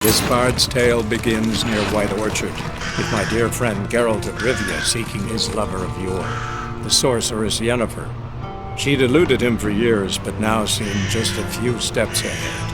This bard's tale begins near White Orchard, with my dear friend Geralt of Rivia seeking his lover of yore, the sorceress Yennefer. She'd eluded him for years, but now seemed just a few steps ahead.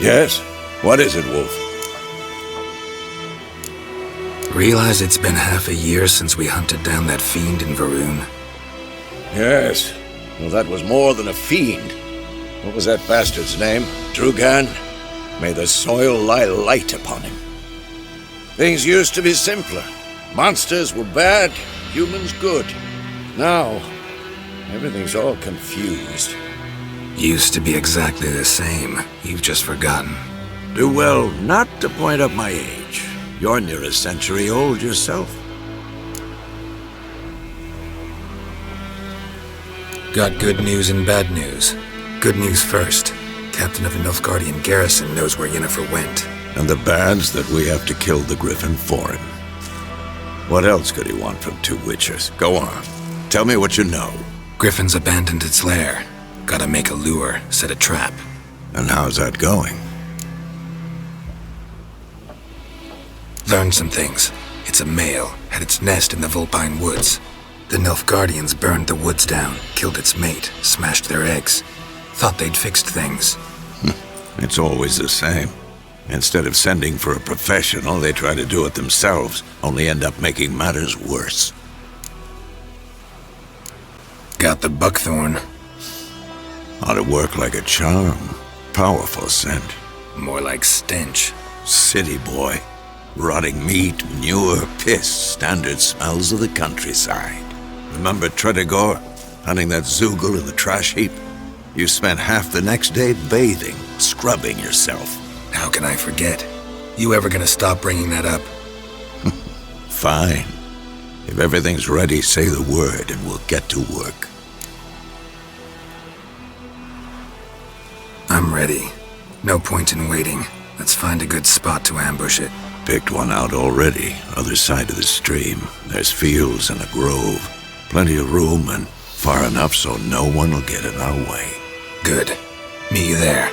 Yes? What is it, Wolf? Realize it's been half a year since we hunted down that fiend in Varun? Yes. Well, that was more than a fiend. What was that bastard's name? Drugan? May the soil lie light upon him. Things used to be simpler. Monsters were bad, humans good. Now, everything's all confused. Used to be exactly the same. You've just forgotten. Do well not to point up my age. You're near a century old yourself. Got good news and bad news. Good news first. Captain of the Nilfgaardian garrison knows where Yennefer went. And the bad's that we have to kill the Griffin for him. What else could he want from two witchers? Go on. Tell me what you know. Griffin's abandoned its lair. Gotta make a lure, set a trap. And how's that going? Learned some things. It's a male, had its nest in the Vulpine Woods. The Nilfgaardians burned the woods down, killed its mate, smashed their eggs. Thought they'd fixed things. It's always the same. Instead of sending for a professional, they try to do it themselves, only end up making matters worse. Got the buckthorn. Ought to work like a charm. Powerful scent. More like stench. City boy. Rotting meat, manure, piss, standard smells of the countryside. Remember Tredegor? Hunting that Zoogle in the trash heap? You spent half the next day bathing, scrubbing yourself. How can I forget? You ever gonna stop bringing that up? Fine. If everything's ready, say the word and we'll get to work. I'm ready. No point in waiting. Let's find a good spot to ambush it. Picked one out already, other side of the stream. There's fields and a grove. Plenty of room and far enough so no one will get in our way. Good. Meet you there.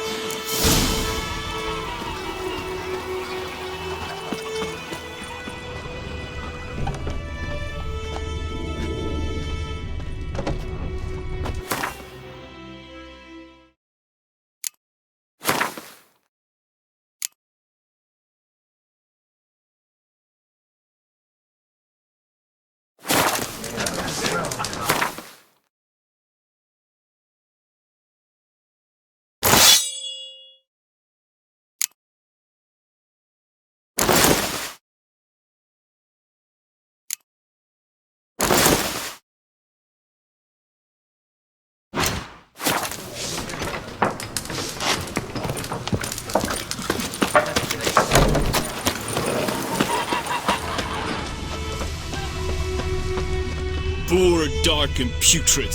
Boar, dark and putrid.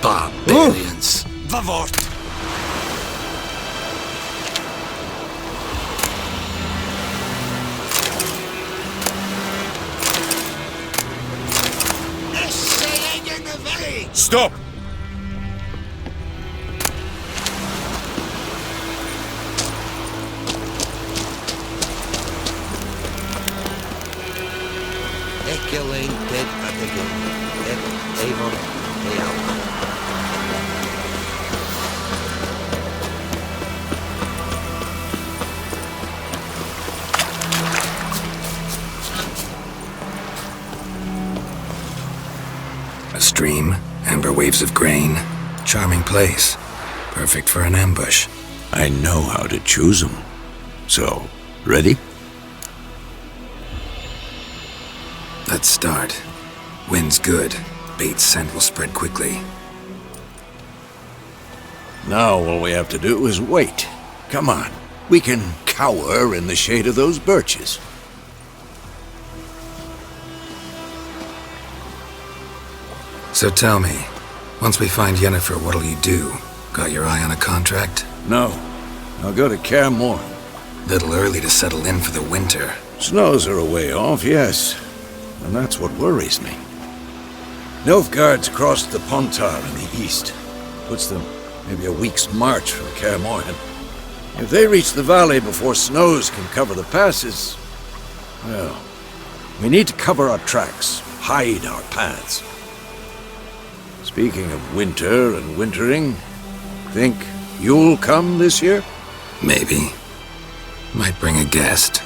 Barbarians. Vavort! Stop! A stream, amber waves of grain. Charming place. Perfect for an ambush. I know how to choose them. So, ready? Let's start. Wind's good. bait's scent will spread quickly. Now all we have to do is wait. Come on. We can cower in the shade of those birches. So tell me, once we find Yennefer, what'll you do? Got your eye on a contract? No. I'll go to Kaer Morhen. Little early to settle in for the winter. Snows are a way off, yes. And that's what worries me. Nilfgaard's across the Pontar in the east. Puts them maybe a week's march from Kaer Morhen. If they reach the valley before snows can cover the passes, well, we need to cover our tracks, hide our paths. Speaking of winter and wintering, think you'll come this year? Maybe. Might bring a guest.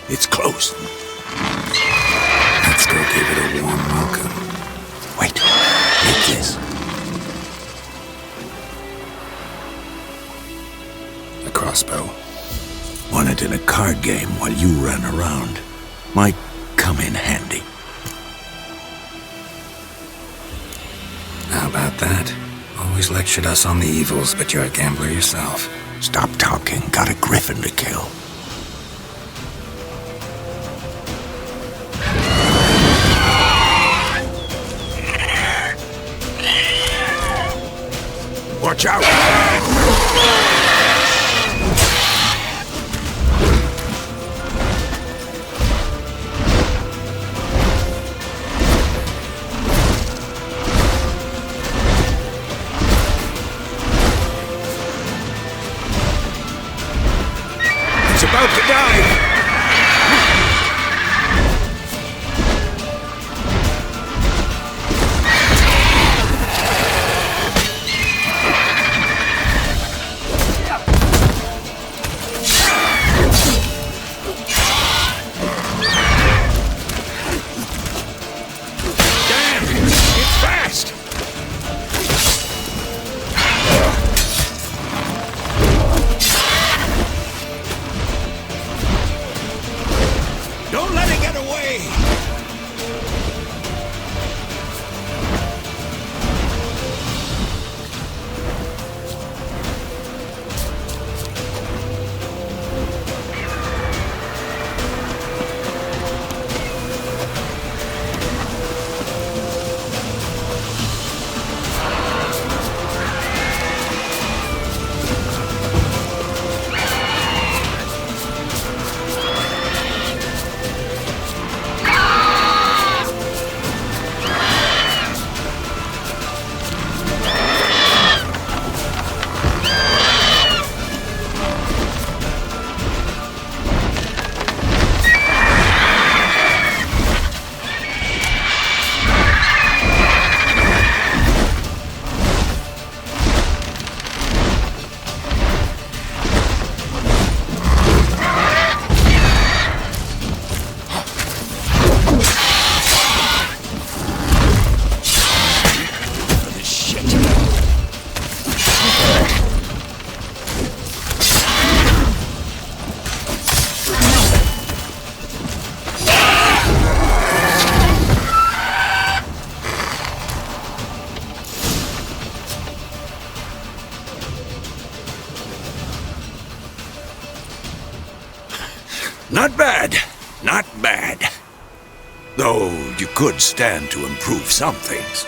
It's close. Let's go give it a warm welcome. Wait, take this. A crossbow. Won it in a card game while you ran around. Might come in handy. How about that? Always lectured us on the evils, but you're a gambler yourself. Stop talking. Got a Griffin to kill. Watch out! It's about to die! Don't let it get away! Not bad. Not bad. Though you could stand to improve some things.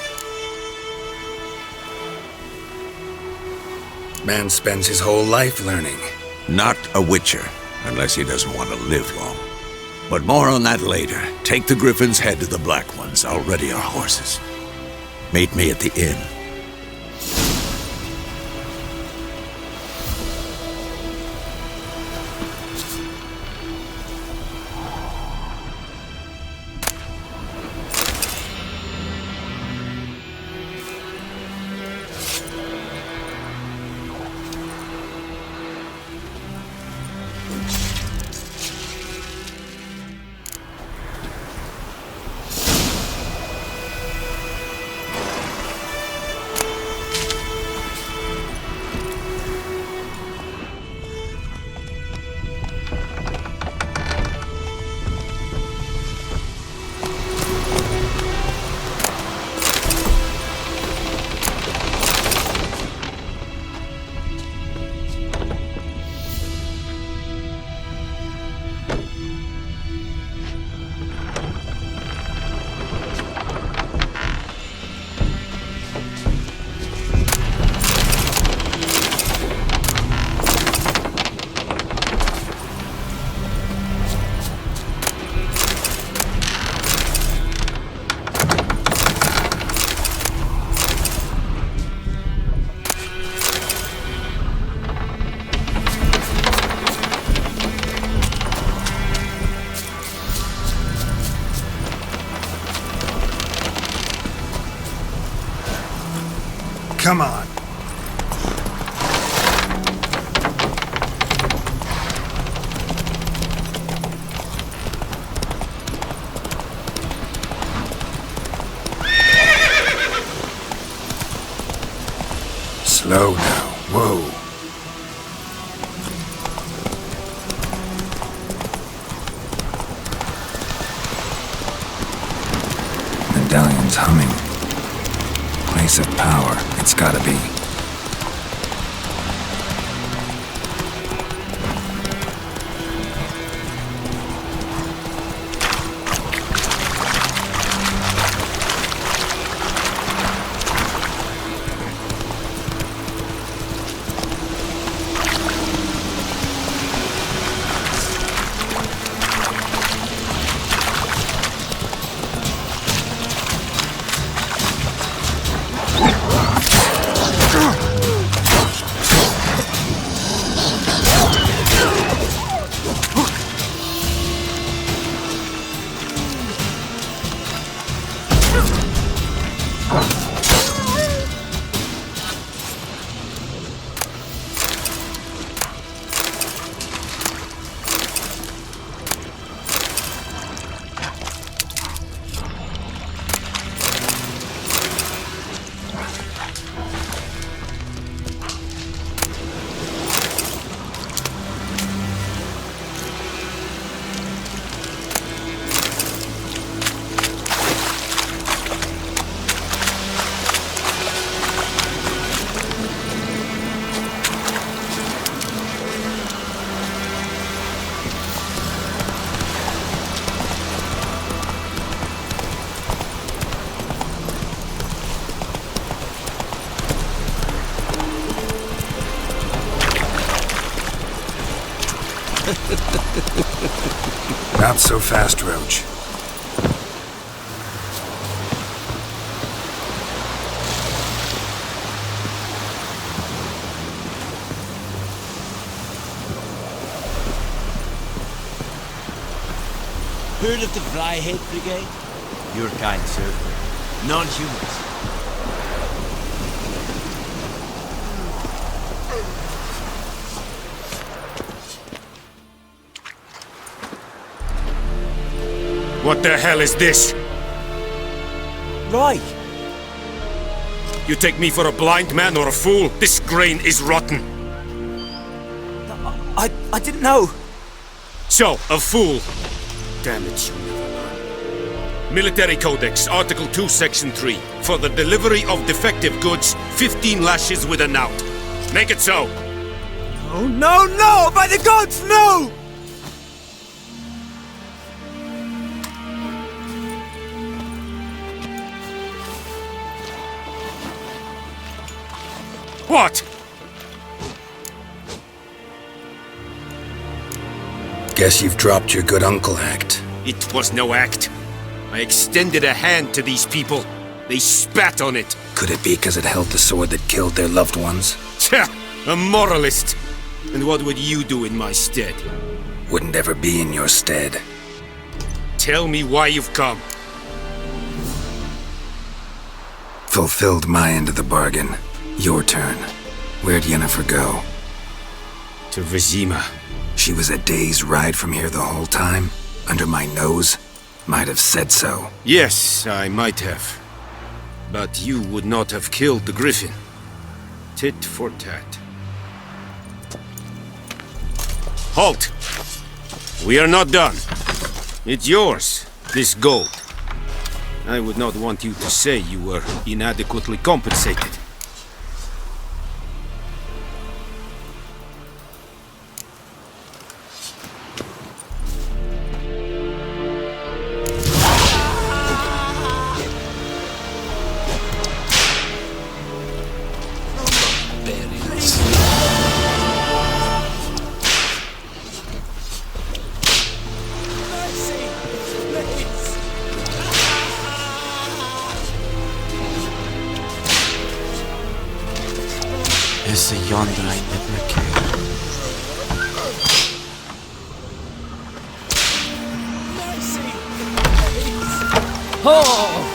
Man spends his whole life learning. Not a witcher, unless he doesn't want to live long. But more on that later. Take the Griffin's head to the Black Ones. I'll ready our horses. Meet me at the inn. Come on. Slow now. Whoa. Medallion's humming. Place of power. It's gotta be. Not so fast, Roach. Heard of the Flyhead Brigade? Your kind, sir. Non-humans. What the hell is this? Right. You take me for a blind man or a fool? This grain is rotten. I didn't know. So, a fool. Damn it, you never learn. Military Codex, Article 2, Section 3. For the delivery of defective goods, 15 lashes with a knout. Make it so. Oh, no, no! By the gods, no! What? Guess you've dropped your good uncle act. It was no act. I extended a hand to these people. They spat on it. Could it be because it held the sword that killed their loved ones? Tja, a moralist. And what would you do in my stead? Wouldn't ever be in your stead. Tell me why you've come. Fulfilled my end of the bargain. Your turn. Where'd Yennefer go? To Vizima. She was a day's ride from here the whole time? Under my nose? Might have said so. Yes, I might have. But you would not have killed the Griffin. Tit for tat. Halt! We are not done. It's yours, this gold. I would not want you to say you were inadequately compensated. Is the yonder I never killed. Oh!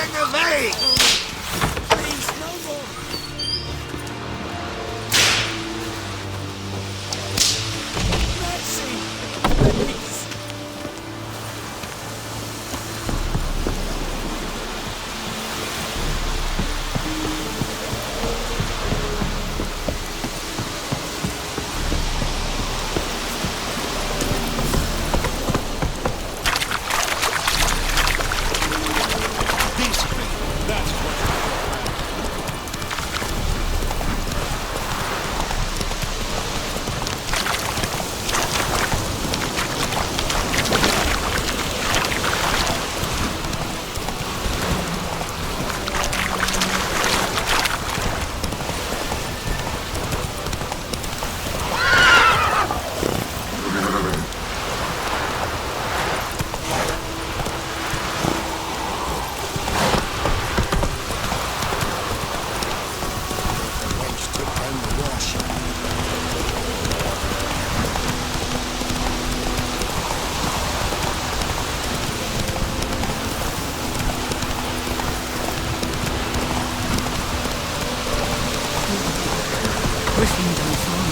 thinking of me? Please, no more. Mercy! Please! Griffin don't find.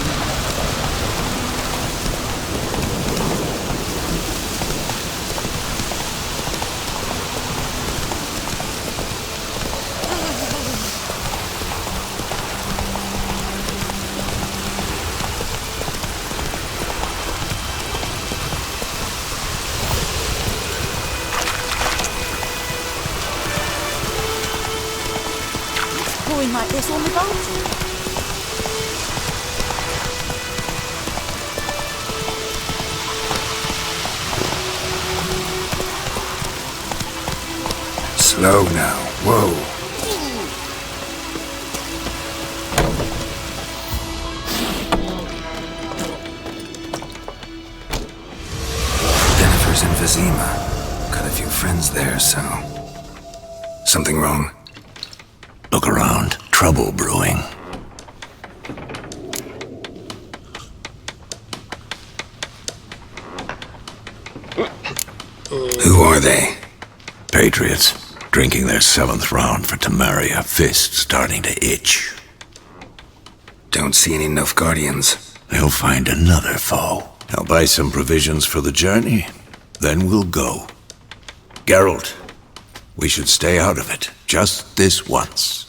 Pouring like this on the boat. Slow now. Whoa. Jennifer's in Vizima. Got a few friends there, so... Something wrong? Look around. Trouble brewing. Who are they? Patriots. Drinking their 7th round for Tamaria. Fist starting to itch. Don't see any Nilfgaardians. They'll find another foe. I'll buy some provisions for the journey. Then we'll go. Geralt, we should stay out of it. Just this once.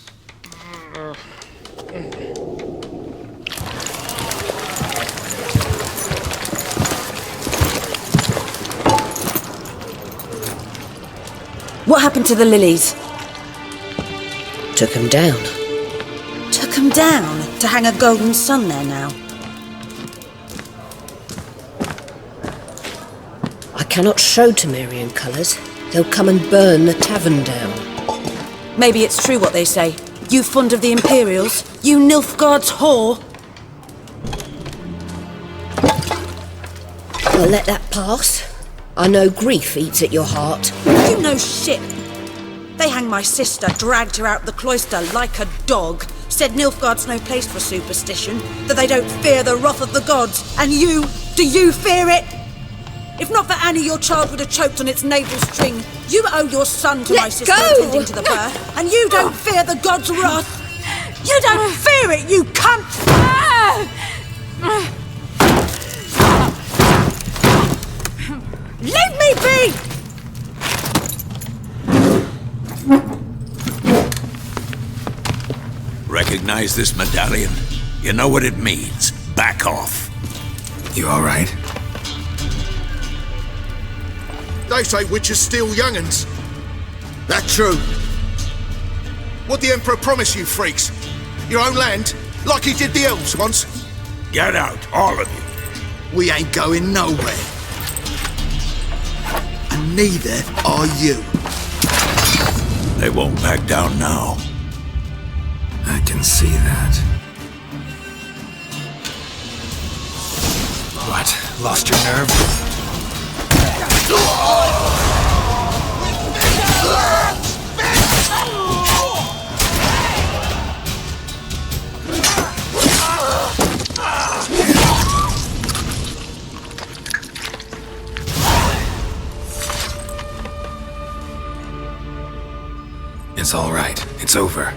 What happened to the lilies? Took him down. Took them down to hang a golden sun there now. I cannot show Temerian colours. They'll come and burn the tavern down. Maybe it's true what they say. You fond of the Imperials? You Nilfgaard's whore? I'll let that pass. I know grief eats at your heart. You know shit. They hanged my sister, dragged her out the cloister like a dog, said Nilfgaard's no place for superstition, that they don't fear the wrath of the gods. And you, do you fear it? If not for Annie, your child would have choked on its navel string. You owe your son to my sister attending to the birth, and you don't fear the gods' wrath. You don't fear it, you cunt! Leave me be! Recognize this medallion? You know what it means. Back off. You alright? They say witches steal young'uns. That true? What'd the Emperor promise you freaks? Your own land? Like he did the elves once? Get out, all of you. We ain't going nowhere. And neither are you. They won't back down now. I can see that. What? Lost your nerve? It's all right. It's over.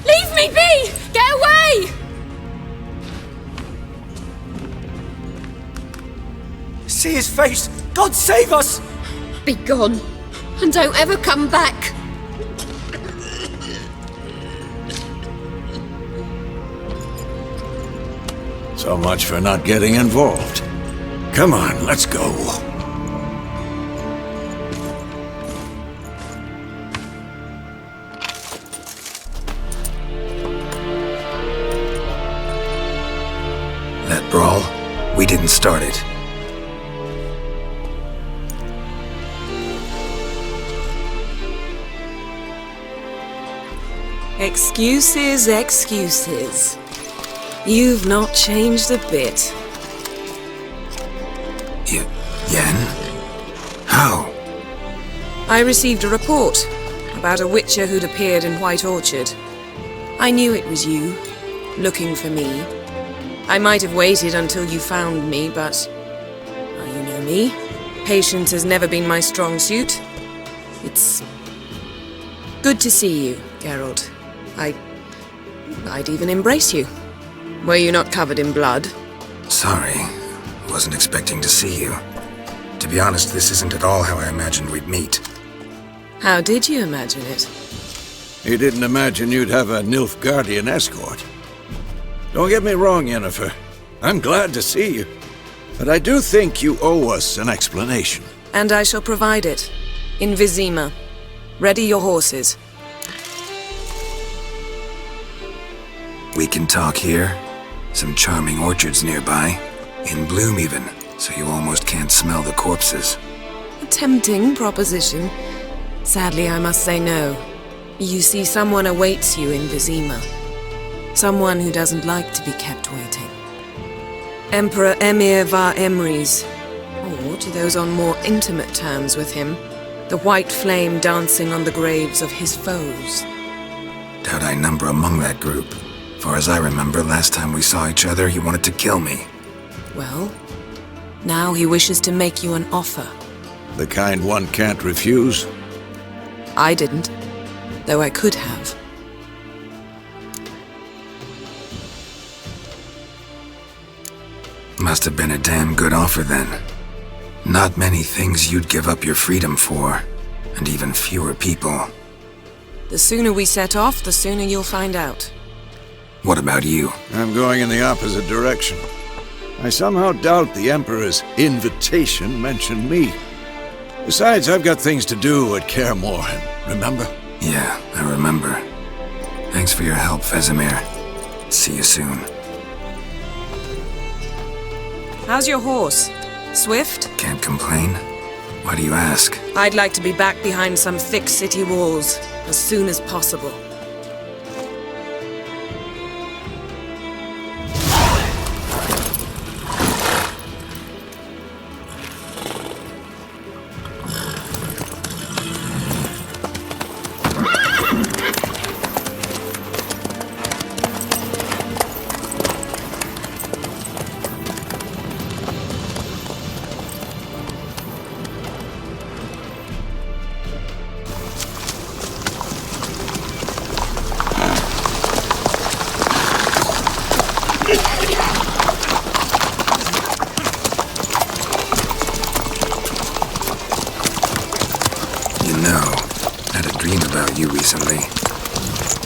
Leave me be! Get away! See his face! God save us! Be gone, and don't ever come back. So much for not getting involved. Come on, let's go. That brawl, we didn't start it. Excuses, excuses. You've not changed a bit. Yen? How? I received a report about a witcher who'd appeared in White Orchard. I knew it was you, looking for me. I might have waited until you found me, but... well, you know me. Patience has never been my strong suit. It's... good to see you, Geralt. I'd even embrace you. Were you not covered in blood? Sorry. Wasn't expecting to see you. To be honest, this isn't at all how I imagined we'd meet. How did you imagine it? He didn't imagine you'd have a Nilfgaardian escort. Don't get me wrong, Yennefer. I'm glad to see you. But I do think you owe us an explanation. And I shall provide it. In Vizima. Ready your horses. We can talk here. Some charming orchards nearby. In bloom even, so you almost can't smell the corpses. A tempting proposition. Sadly, I must say no. You see, someone awaits you in Vizima. Someone who doesn't like to be kept waiting. Emperor Emir var Emrys. Or, to those on more intimate terms with him, the white flame dancing on the graves of his foes. Doubt I number among that group. Far as I remember, last time we saw each other, he wanted to kill me. Well, now he wishes to make you an offer. The kind one can't refuse? I didn't, though I could have. Must have been a damn good offer then. Not many things you'd give up your freedom for, and even fewer people. The sooner we set off, the sooner you'll find out. What about you? I'm going in the opposite direction. I somehow doubt the Emperor's invitation mentioned me. Besides, I've got things to do at Kaer Morhen, remember? Yeah, I remember. Thanks for your help, Vesemir. See you soon. How's your horse? Swift? Can't complain. Why do you ask? I'd like to be back behind some thick city walls as soon as possible.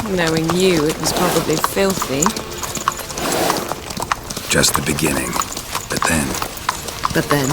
Knowing you, it was probably filthy. Just the beginning. But then... But then?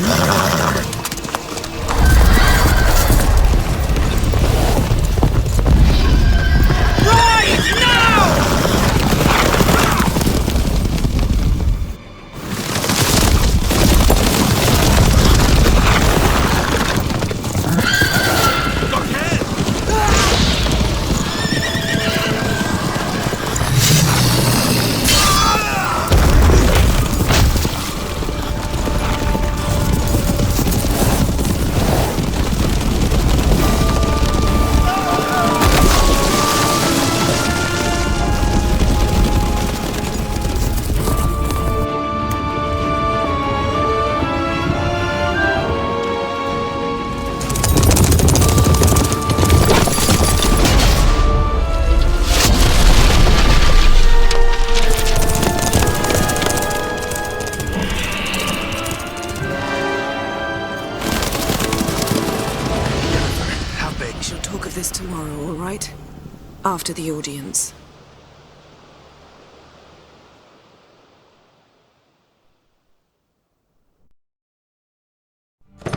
After the audience.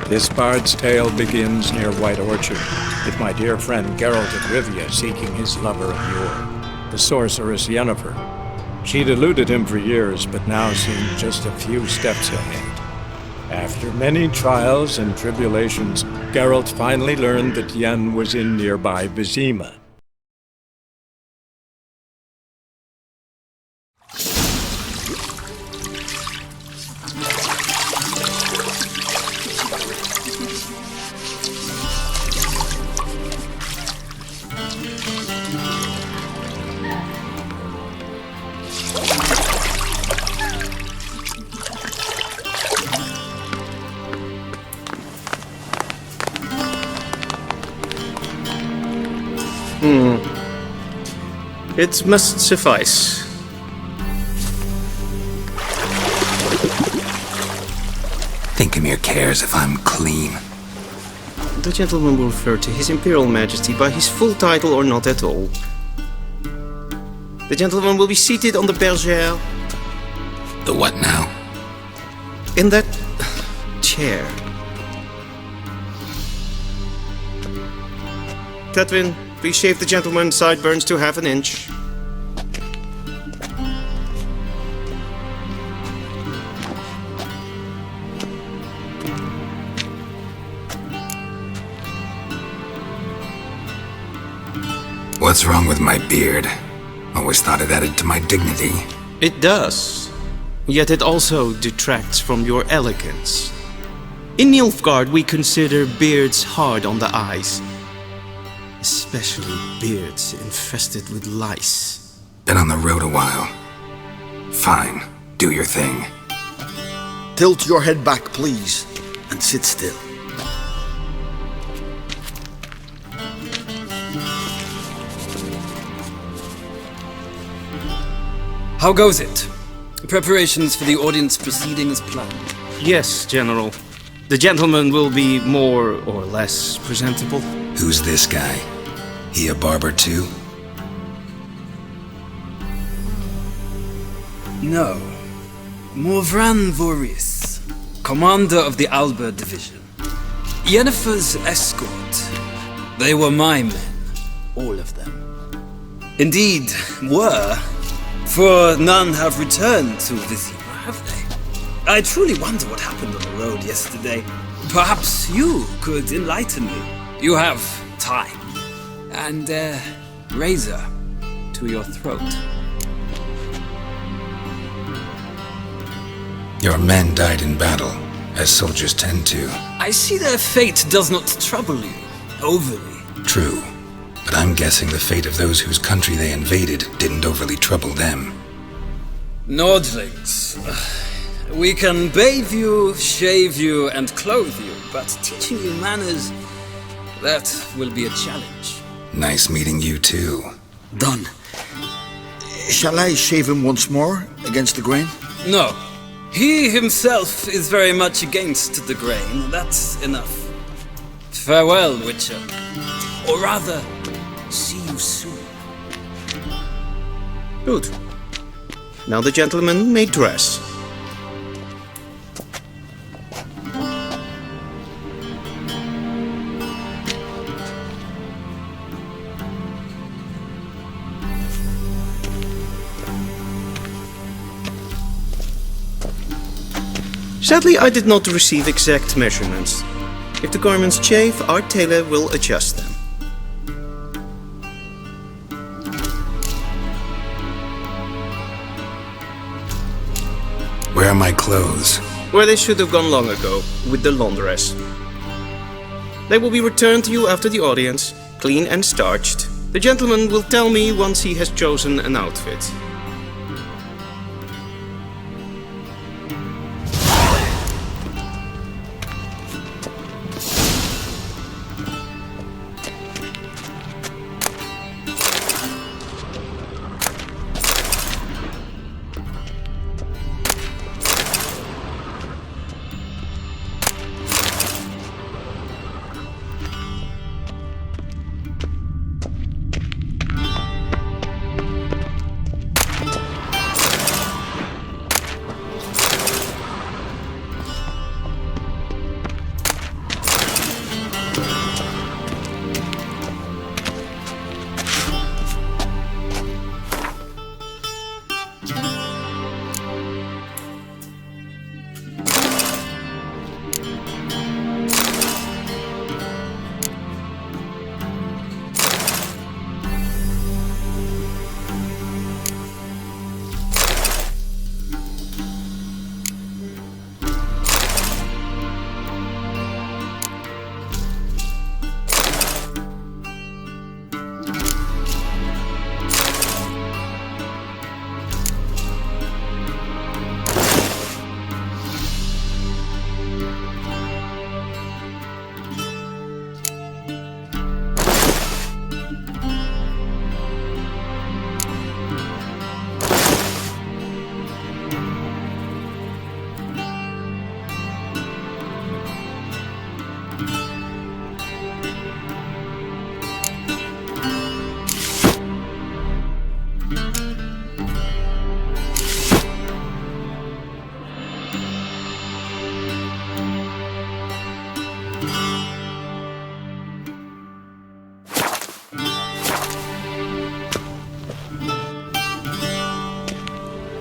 This bard's tale begins near White Orchard, with my dear friend Geralt of Rivia seeking his lover of yore, the sorceress Yennefer. She'd eluded him for years, but now seemed just a few steps ahead. After many trials and tribulations, Geralt finally learned that Yen was in nearby Vizima. It must suffice. Thinkamir cares if I'm clean. The gentleman will refer to His Imperial Majesty by his full title or not at all. The gentleman will be seated on the bergère. The what now? In that chair. Catwin, please shave the gentleman's sideburns to half an inch. What's wrong with my beard? Always thought it added to my dignity. It does. Yet it also detracts from your elegance. In Nilfgaard, we consider beards hard on the eyes. Especially beards infested with lice. Been on the road a while. Fine, do your thing. Tilt your head back, please, and sit still. How goes it? Preparations for the audience proceeding as planned? Yes, General. The gentleman will be more or less presentable. Who's this guy? He a barber too? No. Morvran Voris, commander of the Alba Division. Yennefer's escort. They were my men. All of them. Indeed, were. For none have returned to Vizima, have they? I truly wonder what happened on the road yesterday. Perhaps you could enlighten me. You have time. And razor to your throat. Your men died in battle, as soldiers tend to. I see their fate does not trouble you overly. True. But I'm guessing the fate of those whose country they invaded didn't overly trouble them. Nordlings. We can bathe you, shave you, and clothe you, but teaching you manners, that will be a challenge. Nice meeting you too. Done. Shall I shave him once more, against the grain? No. He himself is very much against the grain. That's enough. Farewell, Witcher. Or rather, see you soon. Good. Now the gentleman may dress. Sadly, I did not receive exact measurements. If the garments chafe, our tailor will adjust them. Where are my clothes? Where they should have gone long ago, with the laundress. They will be returned to you after the audience, clean and starched. The gentleman will tell me once he has chosen an outfit.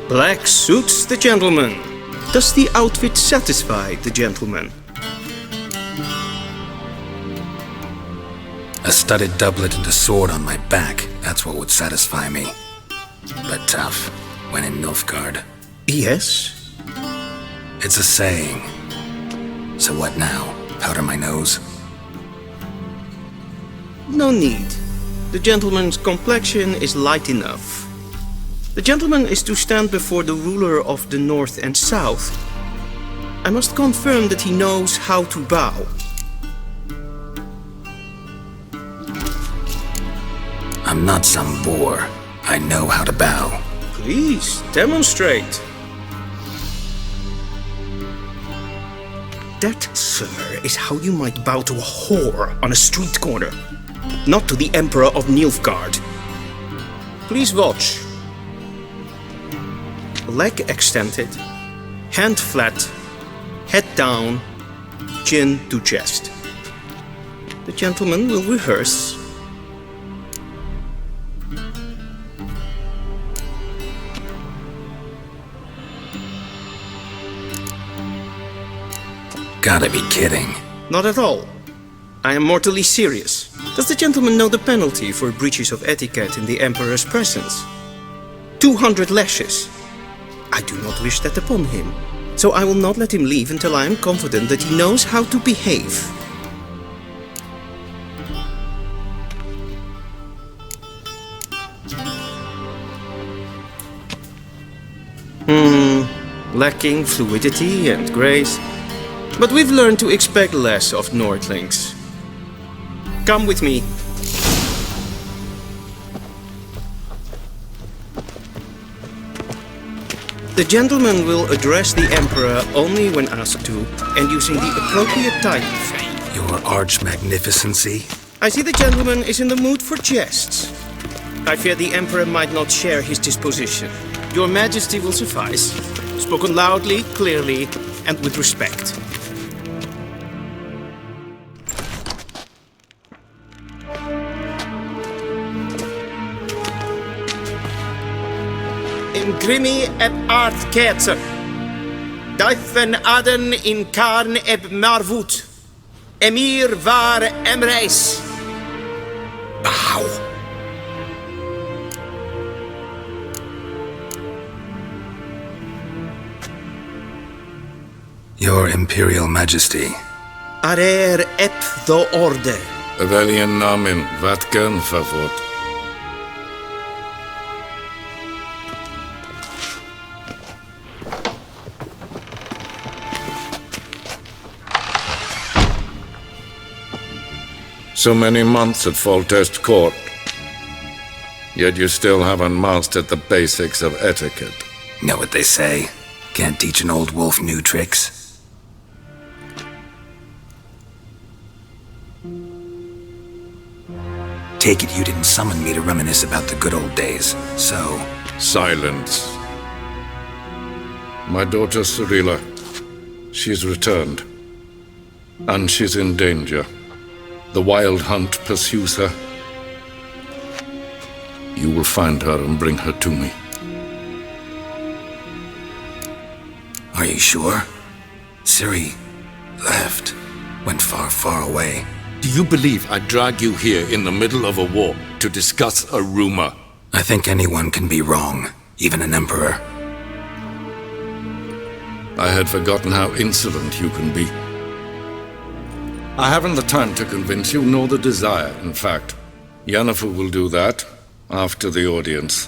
Black suits the gentleman. Does the outfit satisfy the gentleman? A studded doublet and a sword on my back, that's what would satisfy me. But tough, when in Nilfgaard. Yes? It's a saying. So what now? Powder my nose? No need. The gentleman's complexion is light enough. The gentleman is to stand before the ruler of the North and South. I must confirm that he knows how to bow. I'm not some boor. I know how to bow. Please, demonstrate. That, sir, is how you might bow to a whore on a street corner, not to the Emperor of Nilfgaard. Please watch. Leg extended, hand flat, head down, chin to chest. The gentleman will rehearse. Gotta be kidding. Not at all. I am mortally serious. Does the gentleman know the penalty for breaches of etiquette in the Emperor's presence? 200 lashes. I do not wish that upon him, so I will not let him leave until I am confident that he knows how to behave. Lacking fluidity and grace, but we've learned to expect less of Nordlings. Come with me. The gentleman will address the Emperor only when asked to, and using the appropriate titles. Your arch-magnificency? I see the gentleman is in the mood for jests. I fear the Emperor might not share his disposition. Your Majesty will suffice. Spoken loudly, clearly, and with respect. In grimi eb aardkeetser. Duifen aden in karn eb marvoet. Emir var emreis. Bow. Your Imperial Majesty. Arer ep the orde. Veljen namen vatken favot. So many months at Foltest Court, yet you still haven't mastered the basics of etiquette. Know what they say? Can't teach an old wolf new tricks. Take it you didn't summon me to reminisce about the good old days, so... Silence. My daughter Cirilla, she's returned. And she's in danger. The Wild Hunt pursues her. You will find her and bring her to me. Are you sure? Ciri left. Went far, far away. Do you believe I'd drag you here in the middle of a war to discuss a rumor? I think anyone can be wrong, even an emperor. I had forgotten how insolent you can be. I haven't the time to convince you, nor the desire, in fact. Yennefer will do that after the audience.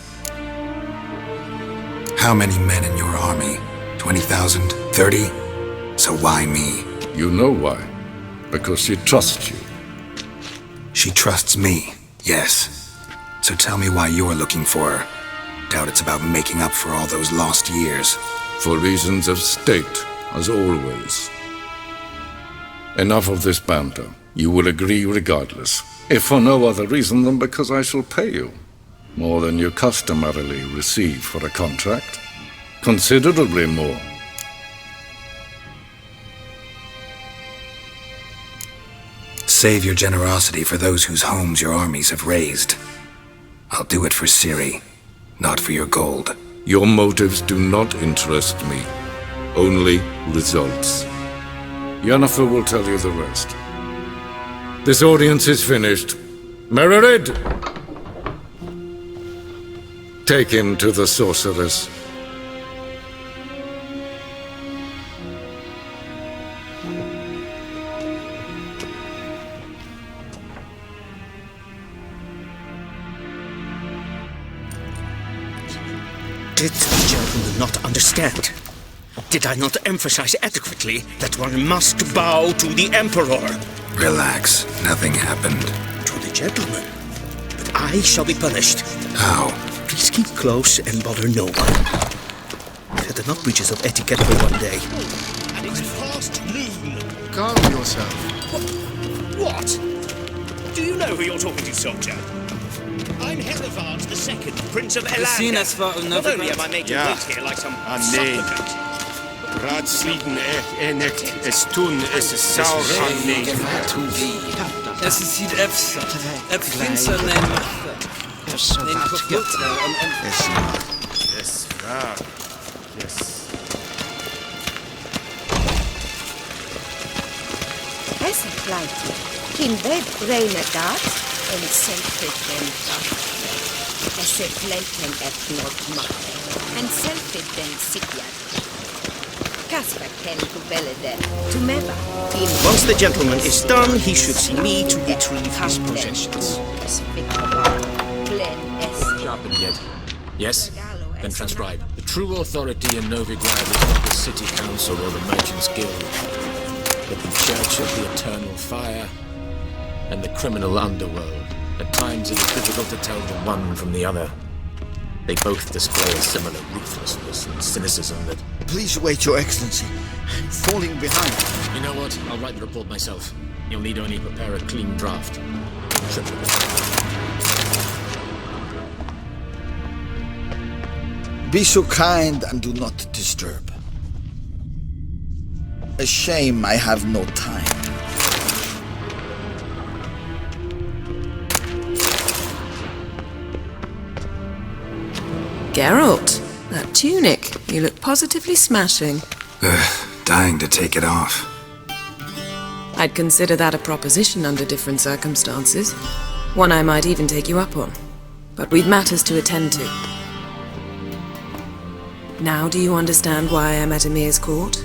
How many men in your army? 20,000? 30? So why me? You know why. Because she trusts you. She trusts me, yes. So tell me why you're looking for her. Doubt it's about making up for all those lost years. For reasons of state, as always. Enough of this banter. You will agree regardless. If for no other reason than because I shall pay you. More than you customarily receive for a contract. Considerably more. Save your generosity for those whose homes your armies have razed. I'll do it for Ciri, not for your gold. Your motives do not interest me. Only results. Yennefer will tell you the rest. This audience is finished. Mererid! Take him to the sorceress. Did the gentleman not understand? Did I not emphasize adequately that one must bow to the Emperor? Relax. Nothing happened. To the gentleman. But I shall be punished. How? Please keep close and bother no one. Set enough breaches of etiquette for one day. And it's past noon. Calm yourself. What? Do you know who you're talking to, soldier? I'm Herivard II, Prince of Elander. Not only am I making wait here like some supplicant. Ratsliden enet estun es saur anne. Es ist hier Efsa. Finster neem machte. Neem kapot Yes, wow. Yes. Es pleite. Kim web reine dat en self-defend. Es pleiten et not machte. En self-defend sikiat. Once the gentleman is done, he should see me to retrieve his possessions. Sharpened yet? Yes? Then transcribe. The true authority in Novigrad is not the city council or the merchants' guild, but the church of the eternal fire and the criminal underworld. At times it is difficult to tell the one from the other. They both display a similar ruthlessness and cynicism that... Please wait, Your Excellency. I'm falling behind. You know what? I'll write the report myself. You'll need only prepare a clean draft. Be so kind and do not disturb. A shame I have no time. Geralt, that tunic. You look positively smashing. Dying to take it off. I'd consider that a proposition under different circumstances. One I might even take you up on. But we've matters to attend to. Now do you understand why I'm at Emir's court?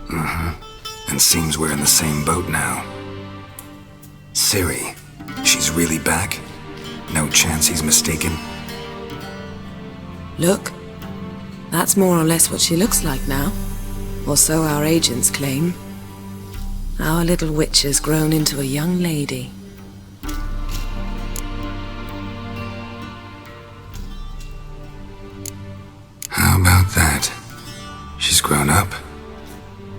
Mm-hmm. And seems we're in the same boat now. Ciri, she's really back? No chance he's mistaken? Look, that's more or less what she looks like now. Or so our agents claim. Our little witch has grown into a young lady. How about that? She's grown up.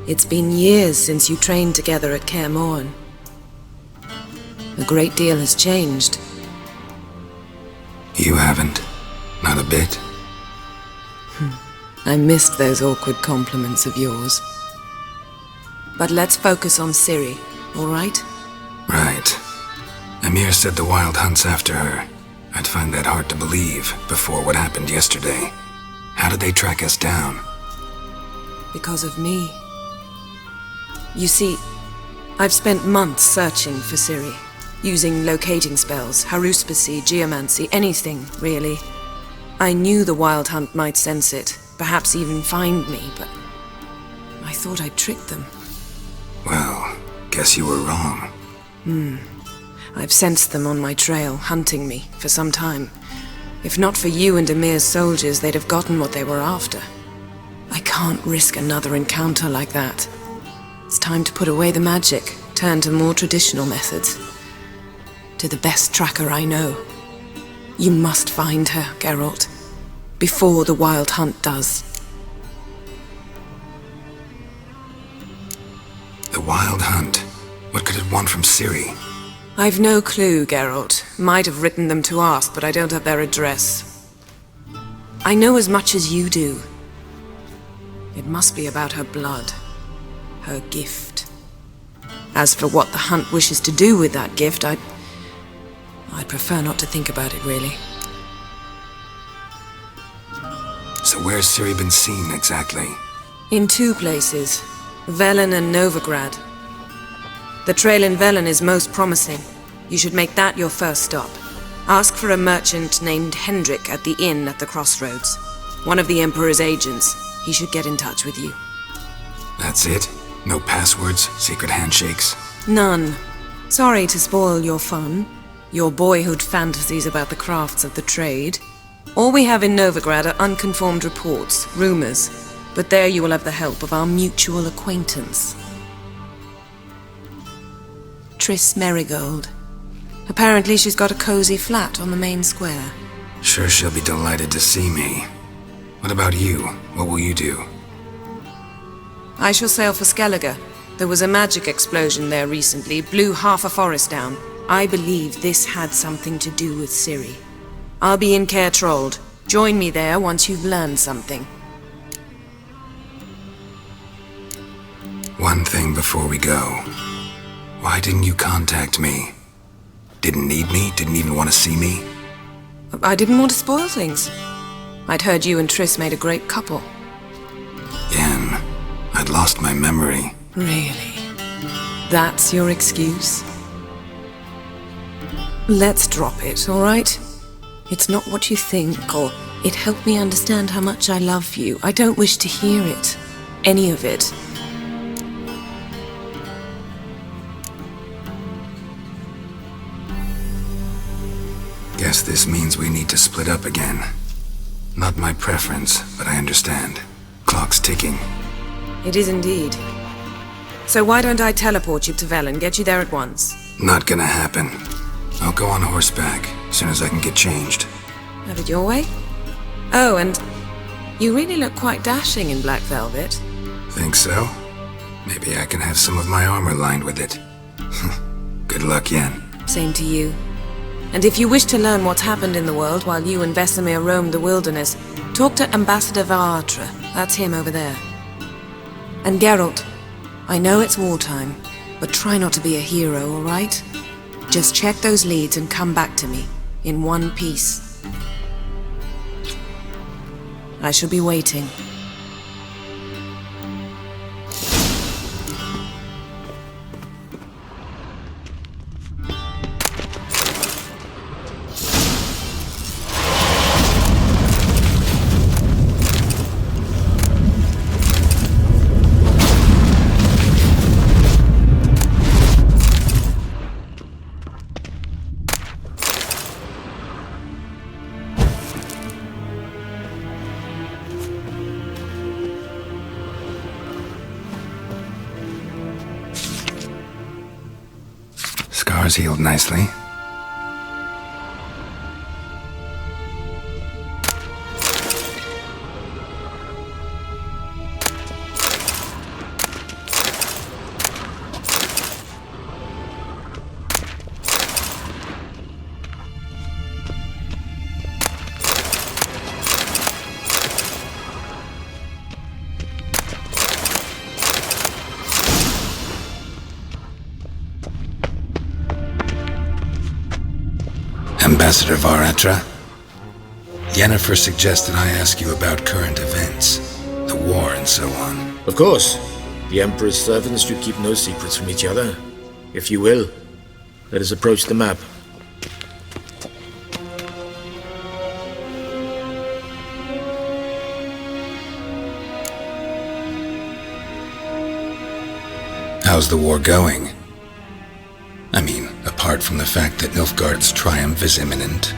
It's been years since you trained together at Kaer Morhen. A great deal has changed. You haven't. Not a bit. I missed those awkward compliments of yours. But let's focus on Ciri, all right? Right. Emir said the Wild Hunt's after her. I'd find that hard to believe before what happened yesterday. How did they track us down? Because of me. You see, I've spent months searching for Ciri, using locating spells, haruspicy, geomancy, anything, really. I knew the Wild Hunt might sense it, perhaps even find me, but I thought I'd tricked them. Well, guess you were wrong. I've sensed them on my trail, hunting me, for some time. If not for you and Emir's soldiers, they'd have gotten what they were after. I can't risk another encounter like that. It's time to put away the magic, turn to more traditional methods. To the best tracker I know. You must find her, Geralt. Before the Wild Hunt does. The Wild Hunt? What could it want from Ciri? I've no clue, Geralt. Might have written them to ask, but I don't have their address. I know as much as you do. It must be about her blood. Her gift. As for what the Hunt wishes to do with that gift, I'd prefer not to think about it, really. So where's Ciri been seen, exactly? In 2 places, Velen and Novigrad. The trail in Velen is most promising. You should make that your first stop. Ask for a merchant named Hendrik at the inn at the crossroads. One of the Emperor's agents. He should get in touch with you. That's it? No passwords, secret handshakes? None. Sorry to spoil your fun, your boyhood fantasies about the crafts of the trade. All we have in Novigrad are unconfirmed reports, rumors, but there you will have the help of our mutual acquaintance. Triss Merigold. Apparently she's got a cozy flat on the main square. Sure she'll be delighted to see me. What about you? What will you do? I shall sail for Skellige. There was a magic explosion there recently, blew half a forest down. I believe this had something to do with Ciri. I'll be in Caer Trold. Join me there once you've learned something. One thing before we go. Why didn't you contact me? Didn't need me? Didn't even want to see me? I didn't want to spoil things. I'd heard you and Triss made a great couple. Yen, I'd lost my memory. Really? That's your excuse? Let's drop it, all right? It's not what you think, or it helped me understand how much I love you. I don't wish to hear it. Any of it. Guess this means we need to split up again. Not my preference, but I understand. Clock's ticking. It is indeed. So why don't I teleport you to Velen, get you there at once? Not gonna happen. I'll go on horseback, as soon as I can get changed. Have it your way? Oh, and you really look quite dashing in black velvet. Think so? Maybe I can have some of my armor lined with it. Good luck, Yen. Same to you. And if you wish to learn what's happened in the world while you and Vesemir roamed the wilderness, talk to Ambassador Varatra. That's him over there. And Geralt, I know it's wartime, but try not to be a hero, all right? Just check those leads and come back to me, in one piece. I shall be waiting. Scars healed nicely. Ambassador Varatra, Yennefer suggested I ask you about current events, the war and so on. Of course. The Emperor's servants should keep no secrets from each other. If you will, let us approach the map. How's the war going? I mean, apart from the fact that Nilfgaard's triumph is imminent.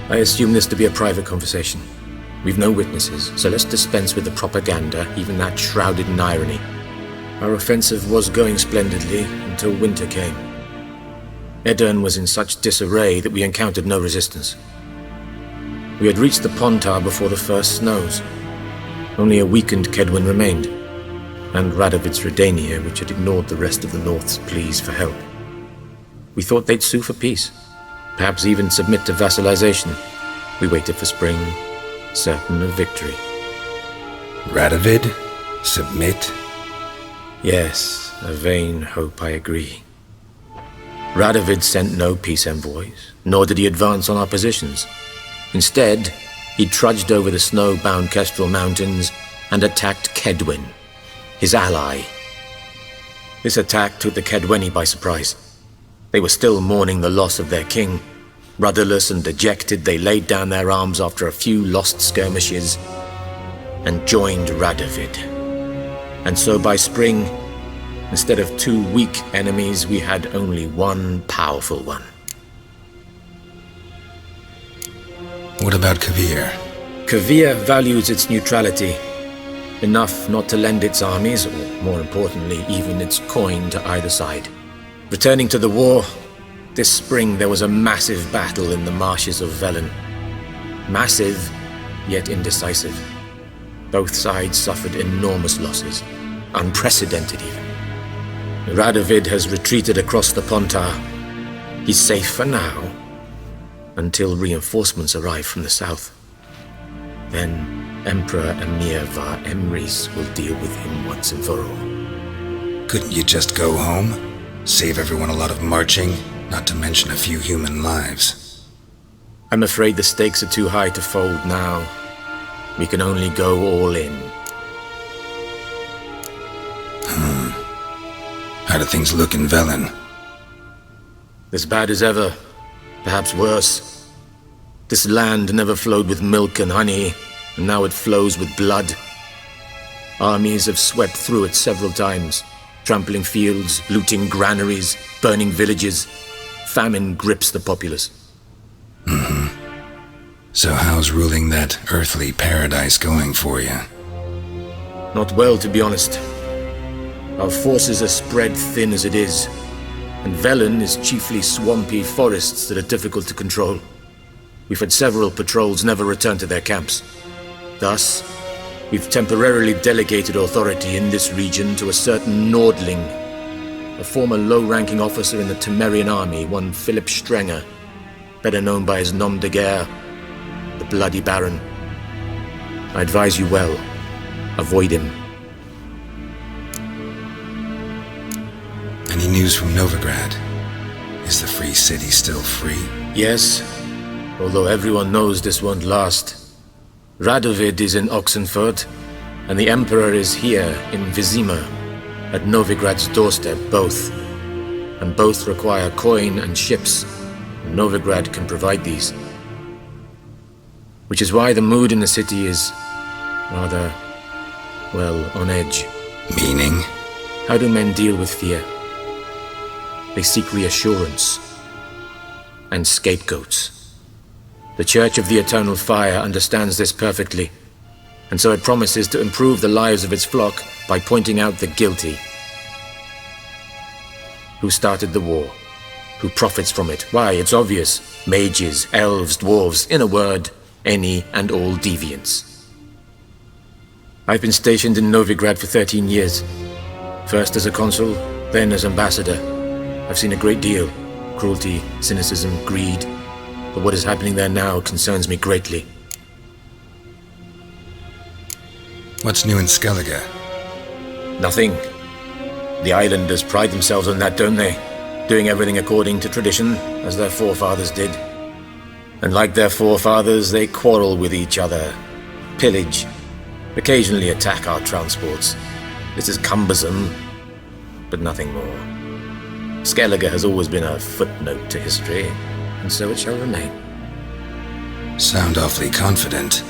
I assume this to be a private conversation. We've no witnesses, so let's dispense with the propaganda, even that shrouded in irony. Our offensive was going splendidly until winter came. Edirn was in such disarray that we encountered no resistance. We had reached the Pontar before the first snows. Only a weakened Kedwin remained, and Radovid's Redania, which had ignored the rest of the North's pleas for help. We thought they'd sue for peace, perhaps even submit to vassalization. We waited for spring, certain of victory. Radovid? Submit? Yes, a vain hope, I agree. Radovid sent no peace envoys, nor did he advance on our positions. Instead, he trudged over the snow-bound Kestrel Mountains and attacked Kedwen, his ally. This attack took the Kedweni by surprise. They were still mourning the loss of their king. Rudderless and dejected, they laid down their arms after a few lost skirmishes and joined Radovid. And so by spring, instead of 2 weak enemies, we had only one powerful one. What about Kavir? Kavir values its neutrality, enough not to lend its armies, or more importantly, even its coin to either side. Returning to the war, this spring there was a massive battle in the marshes of Velen. Massive, yet indecisive. Both sides suffered enormous losses, unprecedented even. Radovid has retreated across the Pontar. He's safe for now, until reinforcements arrive from the south. Then Emperor Emir var Emrys will deal with him once and for all. Couldn't you just go home? Save everyone a lot of marching, not to mention a few human lives. I'm afraid the stakes are too high to fold now. We can only go all in. How do things look in Velen? As bad as ever, perhaps worse. This land never flowed with milk and honey, and now it flows with blood. Armies have swept through it several times, trampling fields, looting granaries, burning villages. Famine grips the populace. So how's ruling that earthly paradise going for you? Not well, to be honest. Our forces are spread thin as it is, and Velen is chiefly swampy forests that are difficult to control. We've had several patrols never return to their camps. Thus, we've temporarily delegated authority in this region to a certain Nordling, a former low-ranking officer in the Temerian army, one Philip Strenger, better known by his nom de guerre, the Bloody Baron. I advise you well. Avoid him. Any news from Novigrad? Is the free city still free? Yes, although everyone knows this won't last. Radovid is in Oxenfurt, and the Emperor is here in Vizima, at Novigrad's doorstep, both. And both require coin and ships, and Novigrad can provide these. Which is why the mood in the city is rather, well, on edge. Meaning? How do men deal with fear? They seek reassurance and scapegoats. The Church of the Eternal Fire understands this perfectly, and so it promises to improve the lives of its flock by pointing out the guilty. Who started the war? Who profits from it? Why, it's obvious. Mages, elves, dwarves, in a word, any and all deviants. I've been stationed in Novigrad for 13 years. First as a consul, then as ambassador. I've seen a great deal. Cruelty, cynicism, greed. But what is happening there now concerns me greatly. What's new in Skellige? Nothing. The islanders pride themselves on that, don't they? Doing everything according to tradition, as their forefathers did. And like their forefathers, they quarrel with each other, pillage, occasionally attack our transports. This is cumbersome, but nothing more. Skellige has always been a footnote to history, and so it shall remain. Sound awfully confident.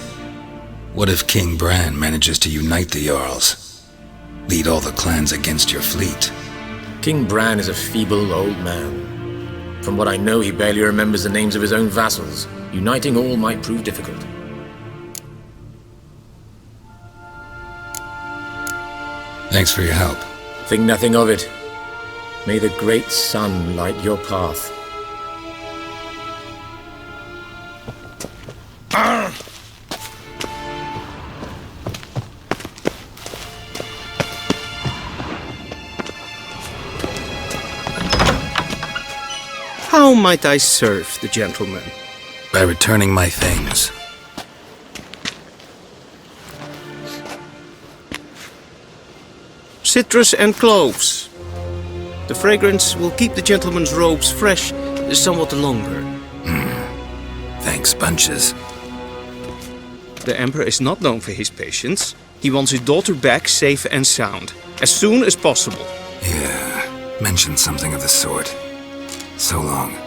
What if King Bran manages to unite the Jarls? Lead all the clans against your fleet? King Bran is a feeble old man. From what I know, he barely remembers the names of his own vassals. Uniting all might prove difficult. Thanks for your help. Think nothing of it. May the great sun light your path. How might I serve the gentleman? By returning my things. Citrus and cloves. The fragrance will keep the gentleman's robes fresh somewhat longer. Thanks, bunches. The Emperor is not known for his patience. He wants his daughter back safe and sound, as soon as possible. Yeah, mentioned something of the sort. So long.